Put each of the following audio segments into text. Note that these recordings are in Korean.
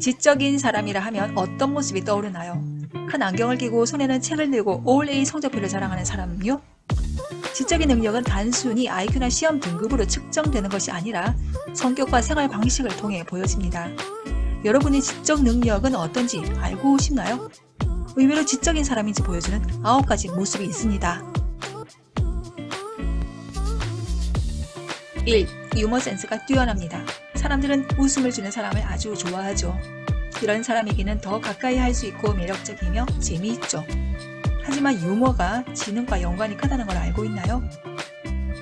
지적인 사람이라 하면 어떤 모습이 떠오르나요? 큰 안경을 끼고 손에는 책을 들고 올A 성적표를 자랑하는 사람요? 지적인 능력은 단순히 IQ나 시험 등급으로 측정되는 것이 아니라 성격과 생활 방식을 통해 보여집니다. 여러분의 지적 능력은 어떤지 알고 싶나요? 의외로 지적인 사람인지 보여주는 9가지 모습이 있습니다. 1. 유머 센스가 뛰어납니다. 사람들은 웃음을 주는 사람을 아주 좋아하죠. 이런 사람에게는 더 가까이 할 수 있고 매력적이며 재미있죠. 하지만 유머가 지능과 연관이 크다는 걸 알고 있나요?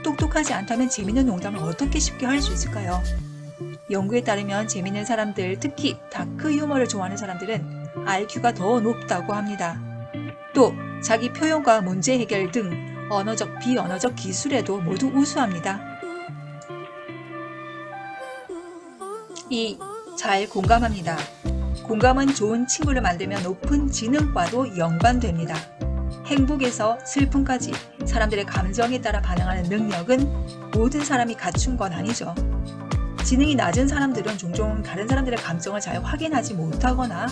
똑똑하지 않다면 재밌는 농담을 어떻게 쉽게 할 수 있을까요? 연구에 따르면 재밌는 사람들, 특히 다크 유머를 좋아하는 사람들은 IQ가 더 높다고 합니다. 또 자기 표현과 문제 해결 등 언어적, 비언어적 기술에도 모두 우수합니다. 2. 잘 공감합니다. 공감은 좋은 친구를 만들며 높은 지능과도 연관됩니다. 행복에서 슬픔까지 사람들의 감정에 따라 반응하는 능력은 모든 사람이 갖춘 건 아니죠. 지능이 낮은 사람들은 종종 다른 사람들의 감정을 잘 확인하지 못하거나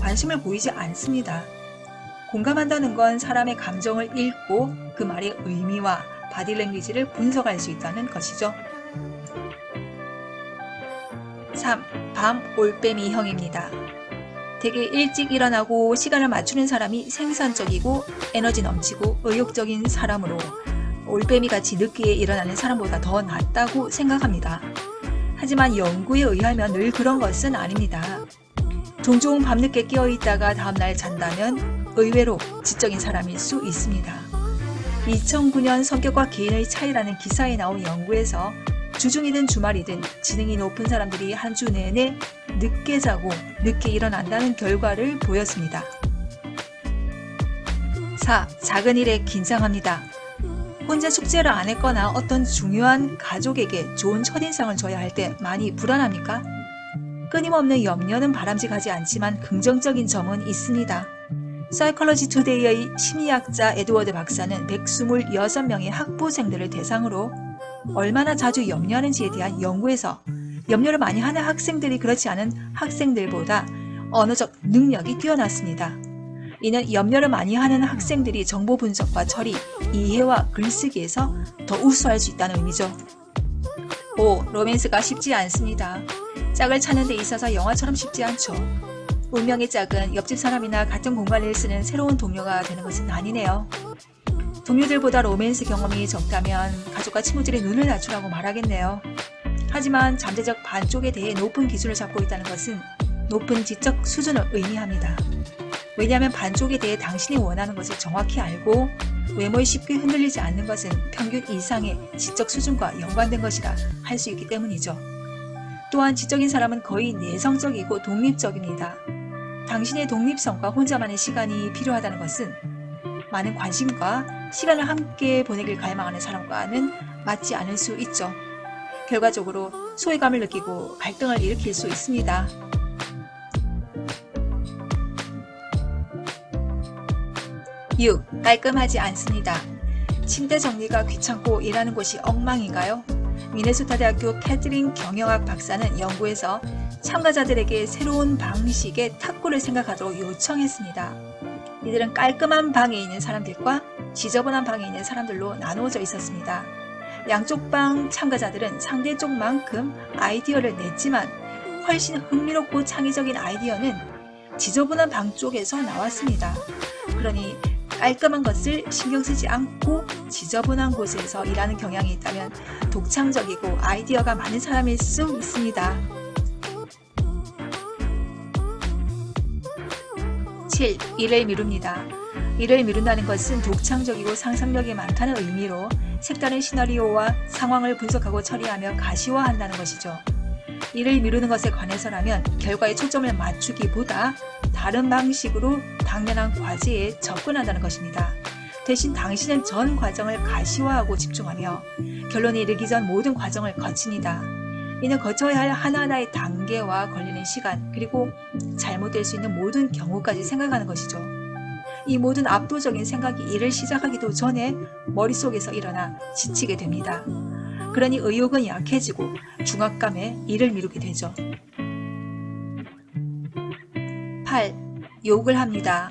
관심을 보이지 않습니다. 공감한다는 건 사람의 감정을 읽고 그 말의 의미와 바디랭귀지를 분석할 수 있다는 것이죠. 3. 밤 올빼미형입니다. 되게 일찍 일어나고 시간을 맞추는 사람이 생산적이고 에너지 넘치고 의욕적인 사람으로 올빼미같이 늦게 일어나는 사람보다 더 낫다고 생각합니다. 하지만 연구에 의하면 늘 그런 것은 아닙니다. 종종 밤늦게 깨어있다가 다음날 잔다면 의외로 지적인 사람일 수 있습니다. 2009년 성격과 개인의 차이라는 기사에 나온 연구에서 주중이든 주말이든 지능이 높은 사람들이 한 주 내내 늦게 자고 늦게 일어난다는 결과를 보였습니다. 4. 작은 일에 긴장합니다. 혼자 숙제를 안 했거나 어떤 중요한 가족에게 좋은 첫인상을 줘야 할 때 많이 불안합니까? 끊임없는 염려는 바람직하지 않지만 긍정적인 점은 있습니다. 사이콜로지 투데이의 심리학자 에드워드 박사는 126명의 학부생들을 대상으로 얼마나 자주 염려하는지에 대한 연구에서 염려를 많이 하는 학생들이 그렇지 않은 학생들보다 언어적 능력이 뛰어났습니다. 이는 염려를 많이 하는 학생들이 정보 분석과 처리, 이해와 글쓰기에서 더 우수할 수 있다는 의미죠. 5. 로맨스가 쉽지 않습니다. 짝을 찾는 데 있어서 영화처럼 쉽지 않죠. 운명의 짝은 옆집 사람이나 같은 공간을 쓰는 새로운 동료가 되는 것은 아니네요. 동료들보다 로맨스 경험이 적다면 가족과 친구들의 눈을 낮추라고 말하겠네요. 하지만 잠재적 반쪽에 대해 높은 기준을 잡고 있다는 것은 높은 지적 수준을 의미합니다. 왜냐하면 반쪽에 대해 당신이 원하는 것을 정확히 알고 외모에 쉽게 흔들리지 않는 것은 평균 이상의 지적 수준과 연관된 것이라 할 수 있기 때문이죠. 또한 지적인 사람은 거의 내성적이고 독립적입니다. 당신의 독립성과 혼자만의 시간이 필요하다는 것은 많은 관심과 시간을 함께 보내길 갈망하는 사람과는 맞지 않을 수 있죠. 결과적으로 소외감을 느끼고 갈등을 일으킬 수 있습니다. 6. 깔끔하지 않습니다. 침대 정리가 귀찮고 일하는 곳이 엉망인가요? 미네소타 대학교 캐트린 경영학 박사는 연구에서 참가자들에게 새로운 방식의 탁구를 생각하도록 요청했습니다. 이들은 깔끔한 방에 있는 사람들과 지저분한 방에 있는 사람들로 나누어져 있었습니다. 양쪽 방 참가자들은 상대 쪽만큼 아이디어를 냈지만 훨씬 흥미롭고 창의적인 아이디어는 지저분한 방 쪽에서 나왔습니다. 그러니 깔끔한 것을 신경 쓰지 않고 지저분한 곳에서 일하는 경향이 있다면 독창적이고 아이디어가 많은 사람일 수 있습니다. 7. 일을 미룹니다. 일을 미룬다는 것은 독창적이고 상상력이 많다는 의미로 색다른 시나리오와 상황을 분석하고 처리하며 가시화한다는 것이죠. 일을 미루는 것에 관해서라면 결과에 초점을 맞추기보다 다른 방식으로 당면한 과제에 접근한다는 것입니다. 대신 당신은 전 과정을 가시화하고 집중하며 결론에 이르기 전 모든 과정을 거칩니다. 이는 거쳐야 할 하나하나의 단계와 걸리는 시간, 그리고 잘못될 수 있는 모든 경우까지 생각하는 것이죠. 이 모든 압도적인 생각이 일을 시작하기도 전에 머릿속에서 일어나 지치게 됩니다. 그러니 의욕은 약해지고 중압감에 일을 미루게 되죠. 8. 욕을 합니다.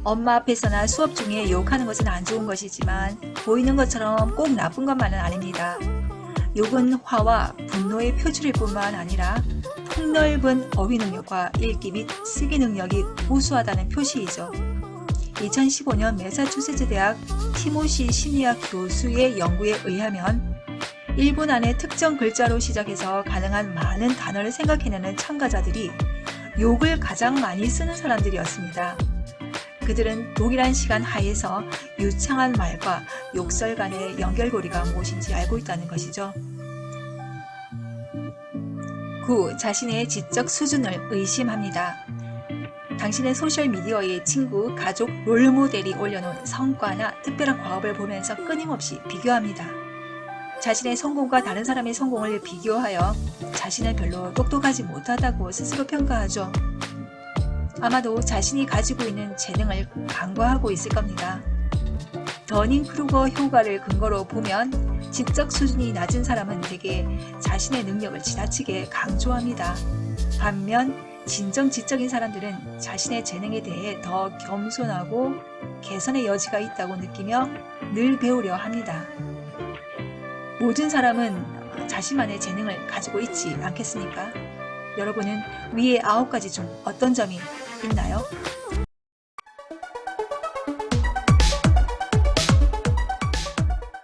엄마 앞에서나 수업 중에 욕하는 것은 안 좋은 것이지만 보이는 것처럼 꼭 나쁜 것만은 아닙니다. 욕은 화와 분노의 표출일 뿐만 아니라 폭넓은 어휘 능력과 읽기 및 쓰기 능력이 우수하다는 표시이죠. 2015년 매사추세츠 대학 티모시 심리학 교수의 연구에 의하면 1분 안에 특정 글자로 시작해서 가능한 많은 단어를 생각해내는 참가자들이 욕을 가장 많이 쓰는 사람들이었습니다. 그들은 동일한 시간 하에서 유창한 말과 욕설 간의 연결고리가 무엇인지 알고 있다는 것이죠. 9. 자신의 지적 수준을 의심합니다. 당신의 소셜미디어에 친구, 가족, 롤모델이 올려놓은 성과나 특별한 과업을 보면서 끊임없이 비교합니다. 자신의 성공과 다른 사람의 성공을 비교하여 자신은 별로 똑똑하지 못하다고 스스로 평가하죠. 아마도 자신이 가지고 있는 재능을 간과하고 있을 겁니다. 더닝크루거 효과를 근거로 보면 지적 수준이 낮은 사람은 대개 자신의 능력을 지나치게 강조합니다. 반면 진정 지적인 사람들은 자신의 재능에 대해 더 겸손하고 개선의 여지가 있다고 느끼며 늘 배우려 합니다. 모든 사람은 자신만의 재능을 가지고 있지 않겠습니까? 여러분은 위의 9가지 중 어떤 점이 있나요?